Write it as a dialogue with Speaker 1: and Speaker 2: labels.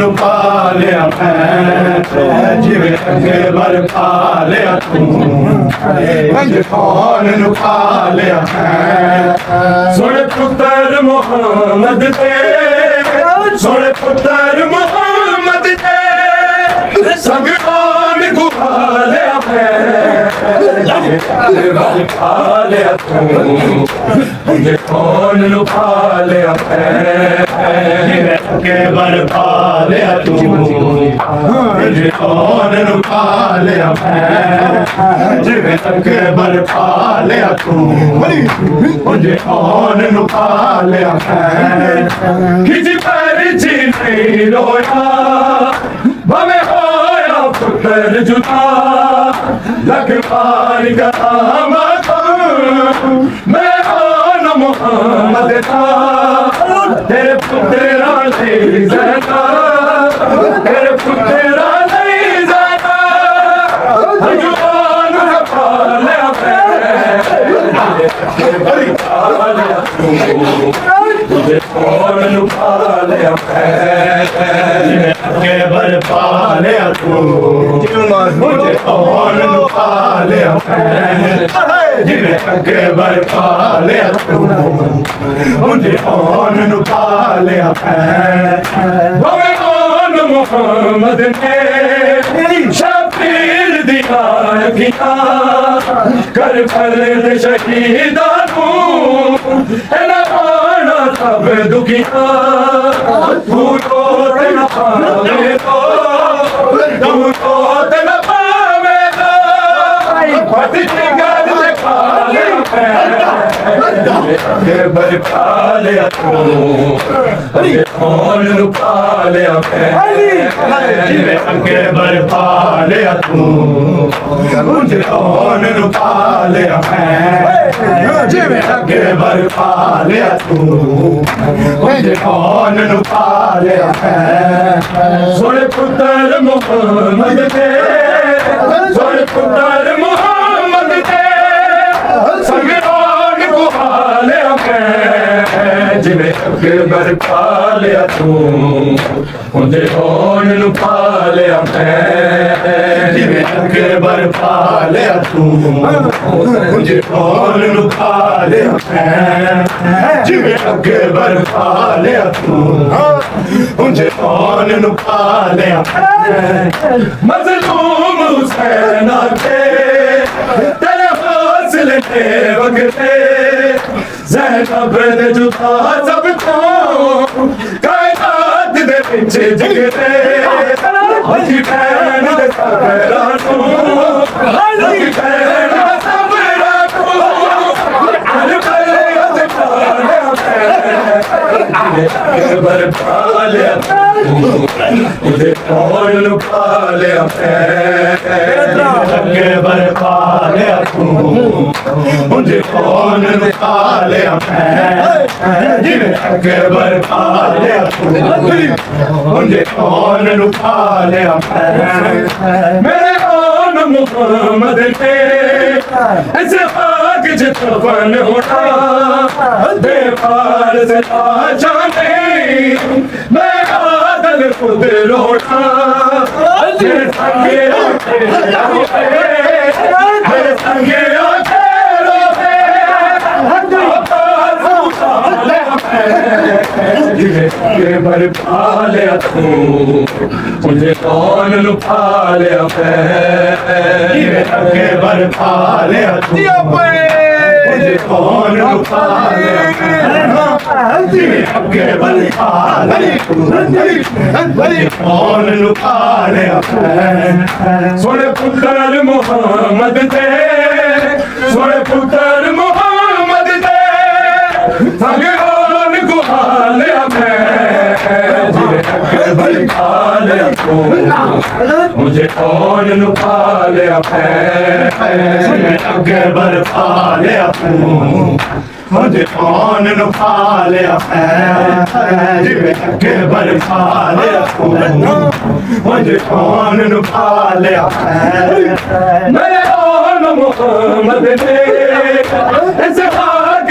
Speaker 1: लुका लिया मैं जिवे के बर पा लिया तू मुझे कौन लुका लिया मैं सुन पुत्र मोहम्मद ते सुन पुत्र मोहम्मद ते संग कौन गुहा लिया मैं पा लिया तू मुझे कौन लुका लिया मैं के बर पा लिया तू मुझे कौन लुका लिया मैं जिवे के बर पा लिया तू मुझे कौन लुका लिया मैं किसी पर जी नहीं रोया भवे होया पुत्र जुदा लख पार का मैं आना मोहम्मद था तेरे पुत्रा नहीं जाता तेरे पुत्रा नहीं जाता जुबान पाले मुझे कौन लुका लिया के बर पा लिया तू मुझे कौन लुका लिया जिन्हें के बर पा लिया तू मुझे कौन लुका लिया हमें कौन मोहम्मद ने शबीर दिया किया कर फल शहीदा तू सब दुखिया तू तो तेरा पावे तो तेरा पावे पति की गाल से खाले के बर खाले तू कौन लुका लिया के बर पाले तू मुझे कौन लुका लिया के बर पाले तू मुझे कौन लुका लिया सुन पुत्र मोहम्मद ते सुन पुत्र मोहम्मद ते संग कौन गुहा लिया मैं जिवे के बर पा लिया तू मुझे कौन लुका लिया मैं जिवे के बर पा लिया तू मुझे कौन लुका लिया मैं जिवे के बर पा लिया तू मुझे कौन लुका लिया मज़लूम हुसैन के तेरे हौसले के वक्त ज़ैनब ने जुदा सबको कायनात दे पीछे जिगरे हजी बहन दे सबरा तू हजी बहन दे सबरा तू हर बर पा लिया मुझे कौन लुका लिया के बर पा लिया तू मुझे कौन लुका लिया के बर पा लिया तू मुझे कौन लुका लिया मेरे कौन मोहम्मद के ऐसे खाक जितवन उठा बेपार से आशा नहीं मैं आदल खुद लौटा मेरे संगे मेरे संगे के बर पा लिया तू मुझे कौन लुका लिया के बर पा लिया तू मुझे कौन लुका लिया के बर पा लिया कौन लुका लिया सुन पुत्र मोहम्मद ते सुन पुत्र मोहम्मद ते संग कौन गुहा लिया मुझे कौन लुका लिया के बर पा लिया मुझे कौन लुका लिया के बर पा लिया मुझे कौन लुका लिया मेरे कौन मोहम्मद ने ऐसे खाक